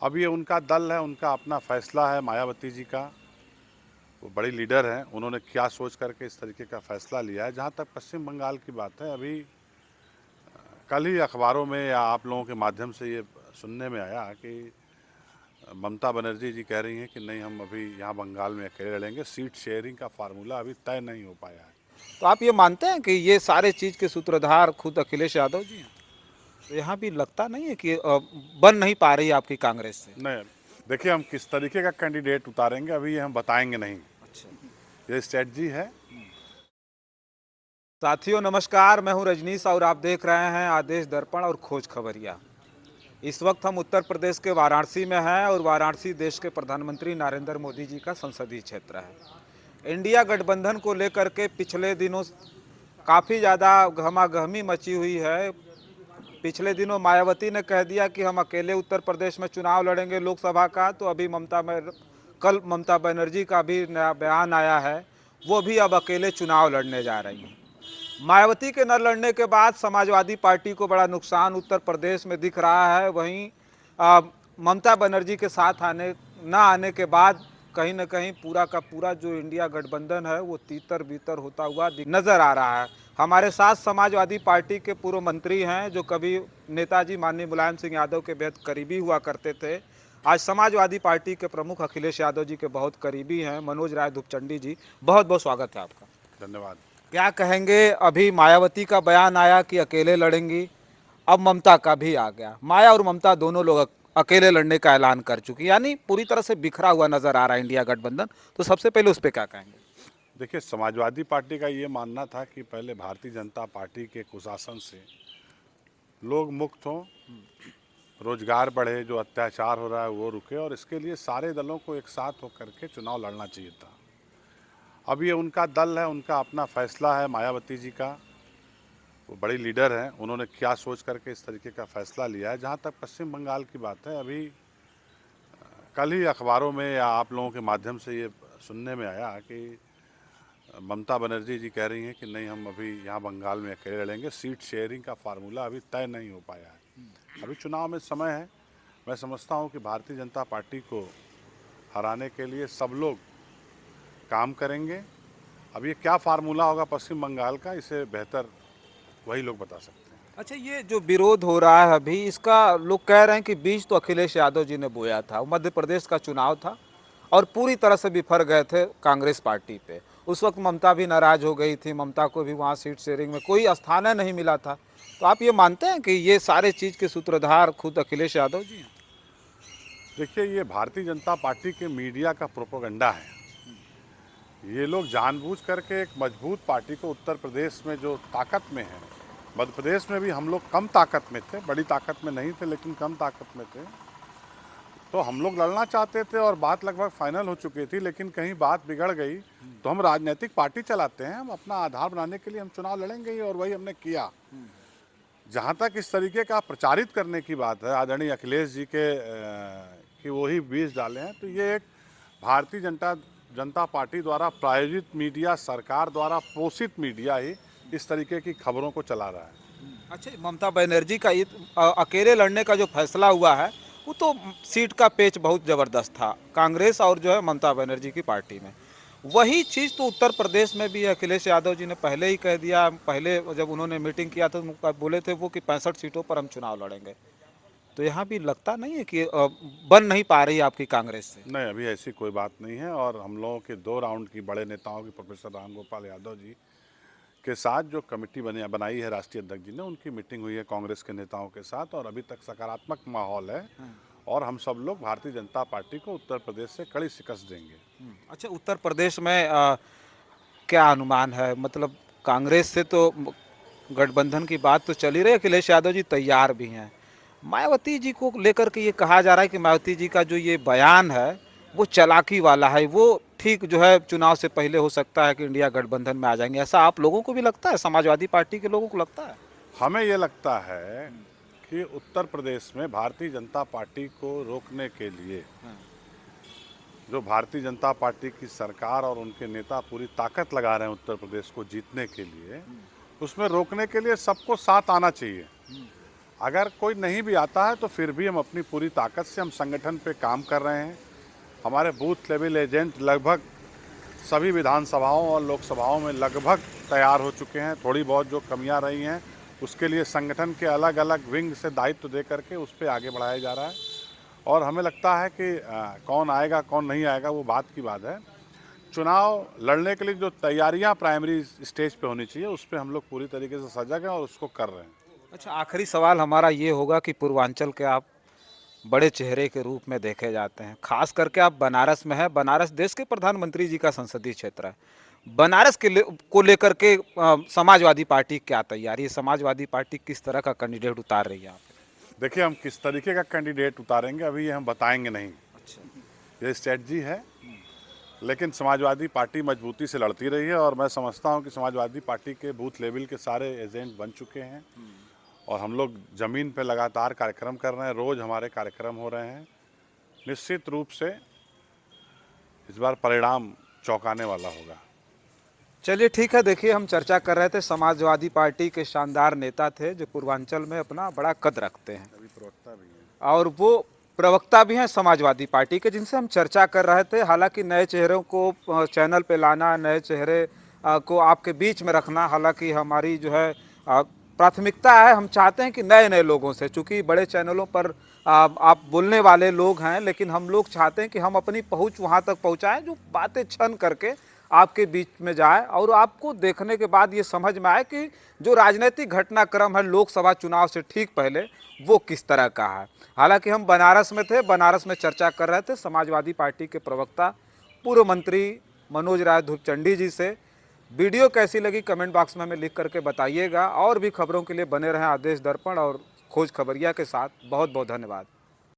अब ये उनका दल है, उनका अपना फैसला है। मायावती जी का, वो बड़ी लीडर हैं, उन्होंने क्या सोच करके इस तरीके का फैसला लिया है। जहाँ तक पश्चिम बंगाल की बात है, अभी कल ही अखबारों में या आप लोगों के माध्यम से ये सुनने में आया कि ममता बनर्जी जी कह रही हैं कि नहीं, हम अभी यहाँ बंगाल में अकेले लड़ेंगे, सीट शेयरिंग का फार्मूला अभी तय नहीं हो पाया है। तो आप ये मानते हैं कि ये सारे चीज़ के सूत्रधार खुद अखिलेश यादव जी हैं? तो यहाँ भी लगता नहीं है कि बन नहीं पा रही आपकी कांग्रेस से? नहीं, देखिए, हम किस तरीके का कैंडिडेट उतारेंगे अभी ये हम बताएंगे नहीं। अच्छा। ये स्ट्रेटजी है। साथियों नमस्कार, मैं हूं रजनीश और आप देख रहे हैं आदेश दर्पण और खोज खबरिया। इस वक्त हम उत्तर प्रदेश के वाराणसी में हैं और वाराणसी देश के प्रधानमंत्री नरेंद्र मोदी जी का संसदीय क्षेत्र है। इंडिया गठबंधन को लेकर के पिछले दिनों काफ़ी ज़्यादा गहमागहमी मची हुई है। पिछले दिनों मायावती ने कह दिया कि हम अकेले उत्तर प्रदेश में चुनाव लड़ेंगे लोकसभा का, तो अभी कल ममता बनर्जी का भी नया बयान आया है, वो भी अब अकेले चुनाव लड़ने जा रही हैं। मायावती के न लड़ने के बाद समाजवादी पार्टी को बड़ा नुकसान उत्तर प्रदेश में दिख रहा है। वहीं ममता बनर्जी के साथ न आने के बाद कहीं न कहीं पूरा का पूरा जो इंडिया गठबंधन है वो तीतर बीतर होता हुआ नजर आ रहा है। हमारे साथ समाजवादी पार्टी के पूर्व मंत्री हैं जो कभी नेताजी माननीय मुलायम सिंह यादव के बेहद करीबी हुआ करते थे, आज समाजवादी पार्टी के प्रमुख अखिलेश यादव जी के बहुत करीबी हैं, मनोज राय धूपचंडी जी। बहुत बहुत स्वागत है आपका। धन्यवाद। क्या कहेंगे, अभी मायावती का बयान आया कि अकेले लड़ेंगी, अब ममता का भी आ गया। माया और ममता दोनों लोग अकेले लड़ने का ऐलान कर चुकी, यानी पूरी तरह से बिखरा हुआ नजर आ रहा है इंडिया गठबंधन। तो सबसे पहले उस पर क्या कहेंगे? देखिए, समाजवादी पार्टी का ये मानना था कि पहले भारतीय जनता पार्टी के कुशासन से लोग मुक्त हों, रोजगार बढ़े, जो अत्याचार हो रहा है वो रुके, और इसके लिए सारे दलों को एक साथ होकर के चुनाव लड़ना चाहिए था। अब ये उनका दल है, उनका अपना फैसला है। मायावती जी का, वो बड़ी लीडर हैं, उन्होंने क्या सोच करके इस तरीके का फैसला लिया है। जहाँ तक पश्चिम बंगाल की बात है, अभी कल ही अखबारों में या आप लोगों के माध्यम से ये सुनने में आया कि ममता बनर्जी जी कह रही हैं कि नहीं, हम अभी यहाँ बंगाल में अकेले लड़ेंगे, सीट शेयरिंग का फार्मूला अभी तय नहीं हो पाया है। अभी चुनाव में समय है। मैं समझता हूँ कि भारतीय जनता पार्टी को हराने के लिए सब लोग काम करेंगे। अब ये क्या फार्मूला होगा पश्चिम बंगाल का, इसे बेहतर वही लोग बता सकते हैं। अच्छा, ये जो विरोध हो रहा है अभी, इसका लोग कह रहे हैं कि बीज तो अखिलेश यादव जी ने बोया था। मध्य प्रदेश का चुनाव था और पूरी तरह से बिफर गए थे कांग्रेस पार्टी पे। उस वक्त ममता भी नाराज हो गई थी, ममता को भी वहाँ सीट शेयरिंग में कोई स्थान नहीं मिला था। तो आप ये मानते हैं कि ये सारे चीज़ के सूत्रधार खुद अखिलेश यादव जी हैं? देखिए, ये भारतीय जनता पार्टी के मीडिया का प्रोपेगेंडा है। ये लोग जानबूझ करके एक मजबूत पार्टी को उत्तर प्रदेश में जो ताकत में है, मध्य प्रदेश में भी हम लोग कम ताकत में थे, बड़ी ताकत में नहीं थे लेकिन कम ताकत में थे, तो हम लोग लड़ना चाहते थे और बात लगभग फाइनल हो चुकी थी, लेकिन कहीं बात बिगड़ गई। तो हम राजनीतिक पार्टी चलाते हैं, हम अपना आधार बनाने के लिए हम चुनाव लड़ेंगे ही, और वही हमने किया। जहाँ तक इस तरीके का प्रचारित करने की बात है आदरणीय अखिलेश जी के कि वही बीज डाले हैं, तो ये एक भारतीय जनता पार्टी द्वारा प्रायोजित मीडिया, सरकार द्वारा पोषित मीडिया ही इस तरीके की खबरों को चला रहा है। अच्छा, ममता बनर्जी का ये अकेले लड़ने का जो फैसला हुआ है, वो तो सीट का पेच बहुत ज़बरदस्त था कांग्रेस और जो है ममता बनर्जी की पार्टी में। वही चीज़ तो उत्तर प्रदेश में भी अखिलेश यादव जी ने पहले ही कह दिया। पहले जब उन्होंने मीटिंग किया तो बोले थे वो कि 65 सीटों पर हम चुनाव लड़ेंगे। तो यहाँ भी लगता नहीं है कि बन नहीं पा रही आपकी कांग्रेस से? नहीं, अभी ऐसी कोई बात नहीं है, और हम लोगों के 2 राउंड की बड़े नेताओं की, प्रोफेसर राम गोपाल यादव जी के साथ जो कमेटी बनाई है राष्ट्रीय अध्यक्ष जी ने, उनकी मीटिंग हुई है कांग्रेस के नेताओं के साथ, और अभी तक सकारात्मक माहौल है। और हम सब लोग भारतीय जनता पार्टी को उत्तर प्रदेश से कड़ी शिकस्त देंगे। अच्छा, उत्तर प्रदेश में क्या अनुमान है? मतलब कांग्रेस से तो गठबंधन की बात तो चल ही रही है, अखिलेश यादव जी तैयार भी हैं। मायावती जी को लेकर के ये कहा जा रहा है कि मायावती जी का जो ये बयान है वो चालाकी वाला है, वो ठीक जो है चुनाव से पहले हो सकता है कि इंडिया गठबंधन में आ जाएंगे। ऐसा आप लोगों को भी लगता है, समाजवादी पार्टी के लोगों को लगता है? हमें ये लगता है कि उत्तर प्रदेश में भारतीय जनता पार्टी को रोकने के लिए जो भारतीय जनता पार्टी की सरकार और उनके नेता पूरी ताकत लगा रहे हैं उत्तर प्रदेश को जीतने के लिए, उसमें रोकने के लिए सबको साथ आना चाहिए। अगर कोई नहीं भी आता है तो फिर भी हम अपनी पूरी ताकत से हम संगठन पे काम कर रहे हैं। हमारे बूथ लेवल एजेंट लगभग सभी विधानसभाओं और लोकसभाओं में लगभग तैयार हो चुके हैं। थोड़ी बहुत जो कमियां रही हैं उसके लिए संगठन के अलग अलग विंग से दायित्व दे करके उस पर आगे बढ़ाया जा रहा है। और हमें लगता है कि कौन आएगा कौन नहीं आएगा वो बात की बात है। चुनाव लड़ने के लिए जो तैयारियां प्राइमरी स्टेज पे होनी चाहिए उस पर हम लोग पूरी तरीके से सजग हैं और उसको कर रहे हैं। अच्छा, आखिरी सवाल हमारा ये होगा कि पूर्वांचल के आप बड़े चेहरे के रूप में देखे जाते हैं, खास करके आप बनारस में हैं। बनारस देश के प्रधानमंत्री जी का संसदीय क्षेत्र है। बनारस को लेकर के समाजवादी पार्टी क्या तैयारी है? समाजवादी पार्टी किस तरह का कैंडिडेट उतार रही है आप? देखिए, हम किस तरीके का कैंडिडेट उतारेंगे अभी ये हम बताएंगे नहीं। अच्छा, ये स्ट्रेटजी है, लेकिन समाजवादी पार्टी मजबूती से लड़ती रही है और मैं समझता हूं कि समाजवादी पार्टी के बूथ लेवल के सारे एजेंट बन चुके हैं और हम लोग ज़मीन पे लगातार कार्यक्रम कर रहे हैं। रोज़ हमारे कार्यक्रम हो रहे हैं। निश्चित रूप से इस बार परिणाम चौंकाने वाला होगा। चलिए ठीक है। देखिए, हम चर्चा कर रहे थे, समाजवादी पार्टी के शानदार नेता थे जो पूर्वांचल में अपना बड़ा कद रखते हैं अभी प्रवक्ता भी है और वो प्रवक्ता भी हैं समाजवादी पार्टी के, जिनसे हम चर्चा कर रहे थे। हालांकि नए चेहरों को चैनल पे लाना, नए चेहरे को आपके बीच में रखना, हालांकि हमारी जो है प्राथमिकता है। हम चाहते हैं कि नए नए लोगों से, चूँकि बड़े चैनलों पर आप बोलने वाले लोग हैं, लेकिन हम लोग चाहते हैं कि हम अपनी पहुंच वहां तक पहुंचाएं जो बातें छन करके आपके बीच में जाए और आपको देखने के बाद ये समझ में आए कि जो राजनीतिक घटनाक्रम है लोकसभा चुनाव से ठीक पहले वो किस तरह का है। हालांकि हम बनारस में थे, बनारस में चर्चा कर रहे थे समाजवादी पार्टी के प्रवक्ता पूर्व मंत्री मनोज राय धूपचंडी जी से। वीडियो कैसी लगी कमेंट बॉक्स में हमें लिख करके बताइएगा। और भी खबरों के लिए बने रहें आदेश दर्पण और खोज खबरिया के साथ। बहुत बहुत धन्यवाद।